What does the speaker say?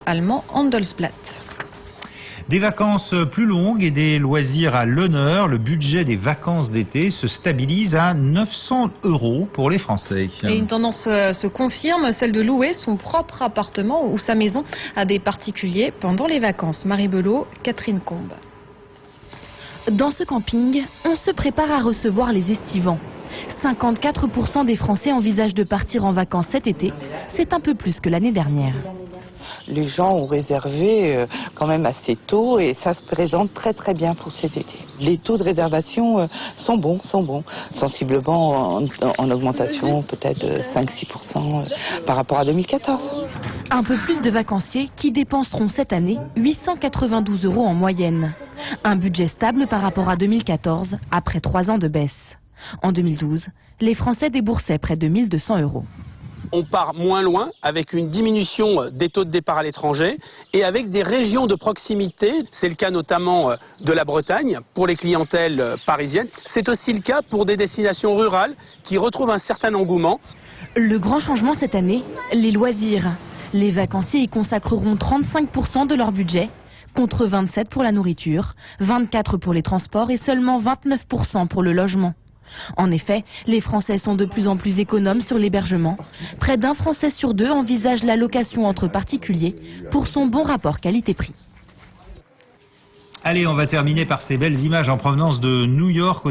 allemand Handelsblatt. Des vacances plus longues et des loisirs à l'honneur, le budget des vacances d'été se stabilise à 900 € pour les Français. Et une tendance se confirme, celle de louer son propre appartement ou sa maison à des particuliers pendant les vacances. Marie Belot, Catherine Combe. Dans ce camping, on se prépare à recevoir les estivants. 54% des Français envisagent de partir en vacances cet été. C'est un peu plus que l'année dernière. Les gens ont réservé quand même assez tôt et ça se présente très bien pour cet été. Les taux de réservation sont bons, sensiblement en augmentation peut-être 5-6% par rapport à 2014. Un peu plus de vacanciers qui dépenseront cette année 892 € en moyenne. Un budget stable par rapport à 2014 après 3 ans de baisse. En 2012, les Français déboursaient près de 1200 €. On part moins loin avec une diminution des taux de départ à l'étranger et avec des régions de proximité. C'est le cas notamment de la Bretagne pour les clientèles parisiennes. C'est aussi le cas pour des destinations rurales qui retrouvent un certain engouement. Le grand changement cette année, les loisirs. Les vacanciers y consacreront 35% de leur budget, contre 27% pour la nourriture, 24% pour les transports et seulement 29% pour le logement. En effet, les Français sont de plus en plus économes sur l'hébergement. Près d'un Français sur 2 envisage la location entre particuliers pour son bon rapport qualité-prix. Allez, on va terminer par ces belles images en provenance de New York.